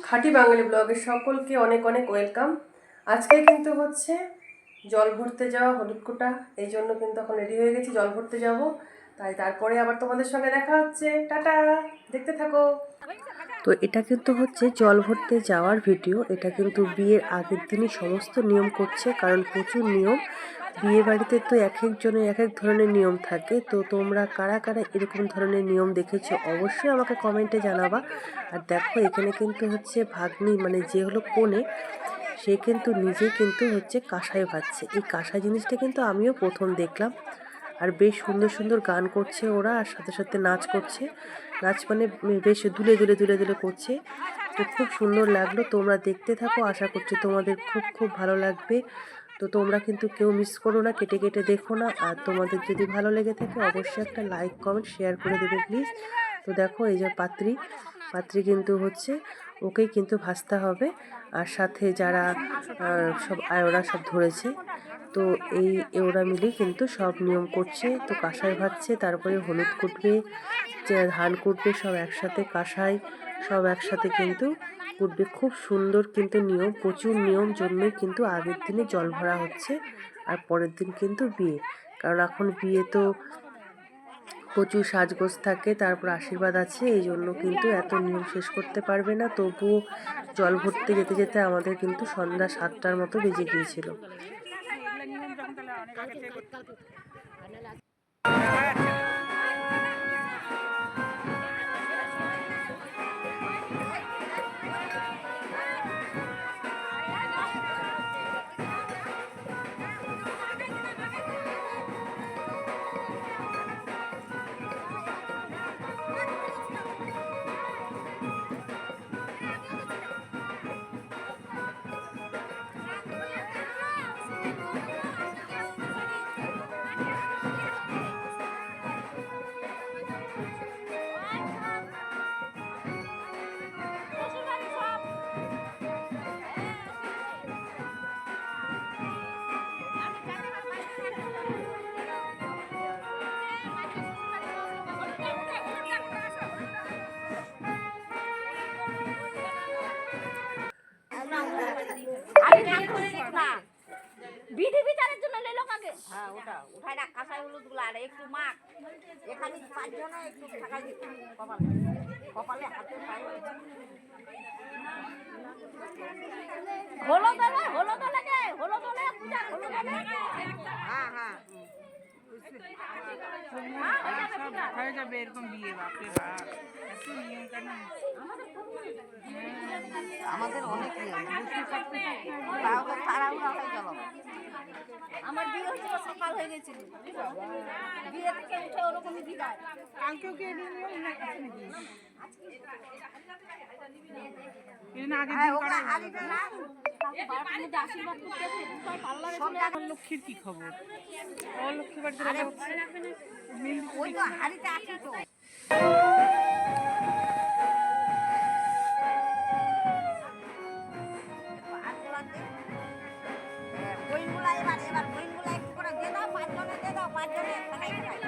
খাঁটি বাঙালি ব্লগে সকলকে অনেক অনেক ওয়েলকাম। আজকে কিন্তু হচ্ছে জল ভরতে যাওয়া হলুদকুটা, এই জন্য কিন্তু এখন রেডি হয়ে গেছি, জল ভরতে যাব। তাই তারপরে আবার তোমাদের সঙ্গে দেখা হচ্ছে। টাটা, দেখতে থাকো। তো এটা কিন্তু হচ্ছে জল ভরতে যাওয়ার ভিডিও। এটা কিন্তু বিয়ের আগের দিনই সমস্ত নিয়ম করছে, কারণ প্রচুর নিয়ম। বিয়ে বাড়িতে তো এক একজনের এক এক ধরনের নিয়ম থাকে। তো তোমরা কারা কারা এরকম ধরনের নিয়ম দেখেছো অবশ্যই আমাকে কমেন্টে জানাবা। আর দেখো এখানে কিন্তু হচ্ছে ভাগ্নি, মানে যে হলো কনে, সে কিন্তু নিজে কিন্তু হচ্ছে কাঁসাই ভাজছে। এই কাঁসাই জিনিসটা কিন্তু আমিও প্রথম দেখলাম। আর বেশ সুন্দর সুন্দর গান করছে ওরা, আর সাথে সাথে নাচ করছে। নাচ মানে বেশ দুলে দুলে দুলে দুলে করছে। তো খুব সুন্দর লাগলো। তোমরা দেখতে থাকো, আশা করছি তোমাদের খুব খুব ভালো লাগবে। তো তোমরা কিন্তু কেউ মিস করো না, কেটে কেটে দেখো না। আর তোমাদের যদি ভালো লেগে থাকে অবশ্যই একটা লাইক কমেন্ট শেয়ার করে দেবে প্লিজ। তো দেখো এই যে পাত্রী কিন্তু হচ্ছে ওকেই কিন্তু ভাজতে হবে। আর সাথে যারা সব আয়োরা সব ধরেছে, তো এই ওরা মিলেই কিন্তু সব নিয়ম করছে। তো কাঁসাই ভাজছে, তারপরে হলুদ কুটবে, ধান কুটবে, সব একসাথে কাঁসাই সব একসাথে কিন্তু কুটবে। খুব সুন্দর কিন্তু নিয়ম, প্রচুর নিয়ম জন্যই কিন্তু আগের দিনে জল ভরা হচ্ছে। আর পরের দিন কিন্তু বিয়ে, কারণ এখন বিয়ে তো প্রচুর সাজগোজ থাকে, তারপর আশীর্বাদ আছে, এই জন্য কিন্তু এত নিয়ম শেষ করতে পারবে না। তবুও জল ভরতে যেতে যেতে আমাদের কিন্তু সন্ধ্যা 7টার মতো বেজে গিয়েছিল। বিধি বিচারের জন্য লেলো কাকে? হ্যাঁ ওটা উঠাই না, কাঁসাই হলুদ গুলা আর একটু মাখ। এখানে 5 জনে একটু থাকাই দিত কপালে, কপালে হাতে পায়ে হলুদ লাগে, হলুদ লাগে, হলুদ লাগে পূজা, হলুদ লাগে। হ্যাঁ হ্যাঁ হয়ে যাবে এরকম বিয়ে। বাপরে বাপ, এত নিয়ম কেন? আমাদের অনেক নিয়ম, তাহলে তাড়াহুড়া হয়ে গেল। আমার বিয়ে হয়েছিল সকাল হয়ে গেছিল, বিয়ে থেকে উঠে ওরকমই বিদায়। কালকেও কি নিয়ম নাকি? লক্ষ্মীর কি খবর? লক্ষ্মী বাড়িতে ওই তো হাড়িতে আছি তো। বইনগুলা এবার বইনগুলা একটু করে দিয়ে দাও, 5 জনে দিয়ে দাও, 5 জনে খাই খাই।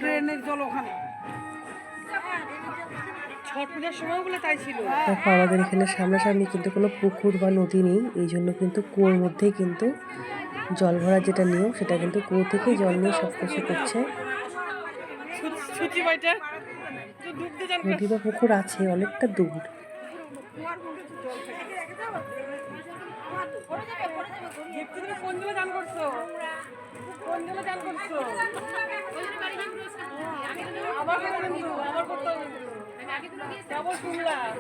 ট্রেনের জল ওখানে ছট পূজার সময় বলে তাই ছিল। দেখো আমাদের এখানে সামনাসামনি কিন্তু কোনো পুকুর বা নদী নেই, এই জন্য কিন্তু কুয়োর মধ্যেই কিন্তু জল ভরার যেটা নিয়ম সেটা কিন্তু কুয়ো থেকে জল নিয়ে সব কিছু করছে। ছুচি বাইটা তো ডুবতে যান। নদী বা পুকুর আছে অনেকটা দূর। কোন জলে চান করছো? কোন জলে চান করছো? আবার আবার করতে হবে। কেবল শুনলাম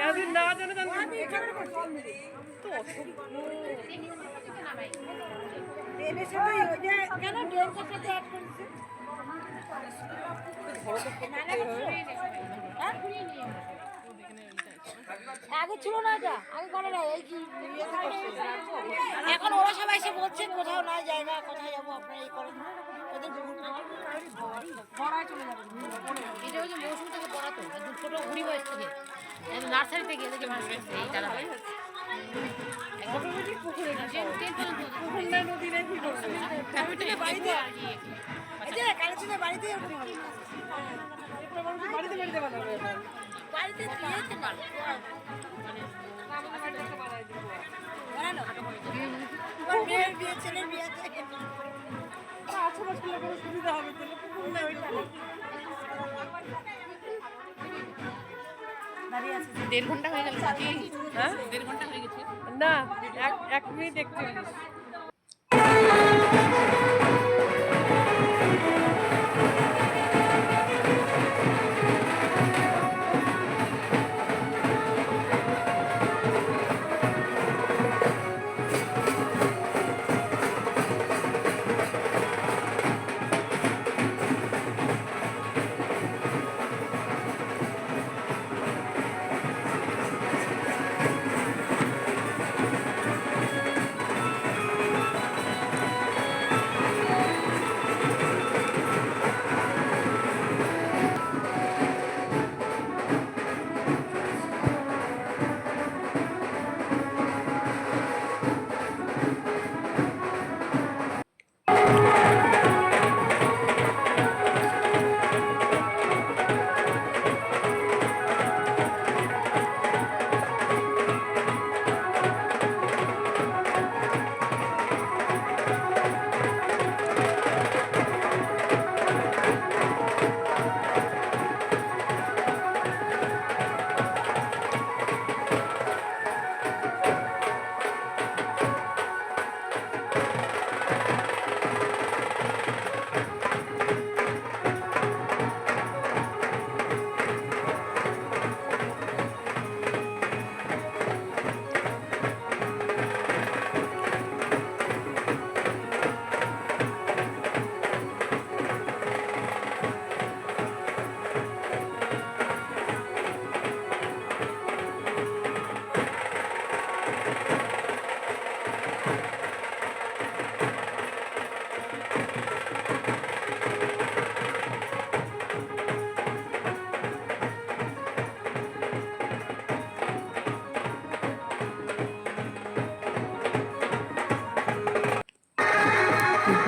এদিন না জানে চান আগে ছিল না, এটা আগে করে না, এই কি এখন ওরা সবাই এসে বলছে কোথাও নাই জায়গা, কোথায় যাবো আপনারা এই করেন ওদের ভরায় চলে যাবে। এটা হচ্ছে মৌসুম থেকে পড়াতো একদম ছোট ঘুরি বয়স থেকে একদম নার্সারি থেকে এদেরকে মানুষ করছে এই তারা বাড়িতে দিয়েছে না মেয়ের বিয়ে, ছেলের বিয়ে সুবিধা হবে তো দেড় ঘন্টা হয়ে গেল। হ্যাঁ 1.5 ঘন্টা হয়ে গেছে না, 1 মিনিট 41।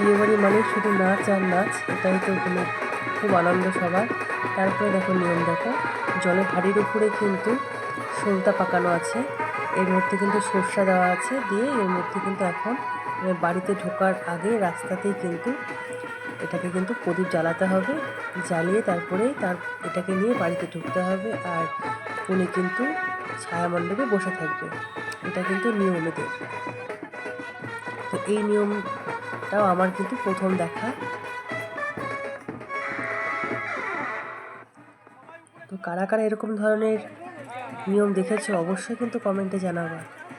বিয়েবাড়ি মানে শুধু নাচ আর নাচ, এটাই তো কোনো খুব আনন্দ সবার। তারপরে দেখো নিয়ম দেখো, জলের হাঁড়ির উপরে কিন্তু সলতা পাকানো আছে, এর মধ্যে কিন্তু সর্ষা দেওয়া আছে, দিয়ে এর মধ্যে কিন্তু এখন বাড়িতে ঢোকার আগে রাস্তাতেই কিন্তু এটাকে কিন্তু প্রদীপ জ্বালাতে হবে, জ্বালিয়ে তারপরে এটাকে নিয়ে বাড়িতে ঢুকতে হবে। আর উনি কিন্তু ছায়া মণ্ডপে বসে থাকবে, এটা কিন্তু নিয়ম এদের। তো এই নিয়মটাও আমার কিন্তু প্রথম দেখা। তো কারা কারা এরকম ধরনের নিয়ম দেখেছো অবশ্যই কিন্তু কমেন্টে জানাবা।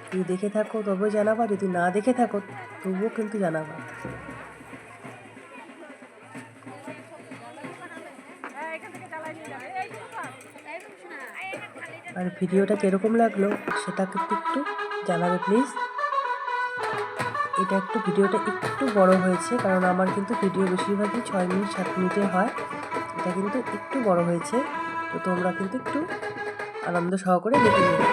যদি দেখে থাকো তবে জানাবা, যদি না দেখে থাকো তবুও কিন্তু জানাবা। আর ভিডিওটা কীরকম লাগলো সেটা কিন্তু একটু জানাবে প্লিজ। এটা ভিডিওটা একটু বড় হয়েছে, কারণ আমার কিন্তু ভিডিও বেশিরভাগই 6 মিনিট 7 মিনিটের হয়, এটা কিন্তু একটু বড় হয়েছে। তো তোমরা কিন্তু একটু আনন্দ সহকারে দেখে নেবে।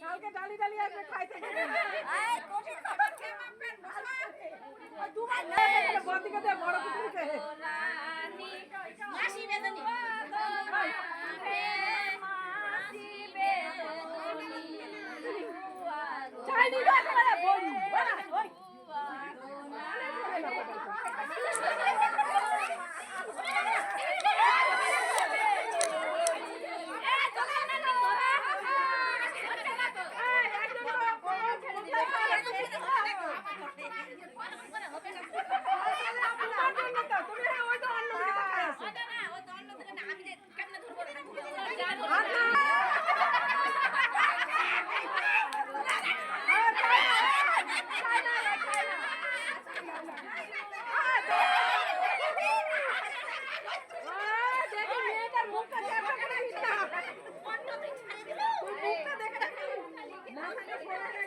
কালকে ডালি ডালি আসবে খাইতে বদিকে দে বড় কুকুরকে চাইনি না করে বল ওই মুখটা দেখে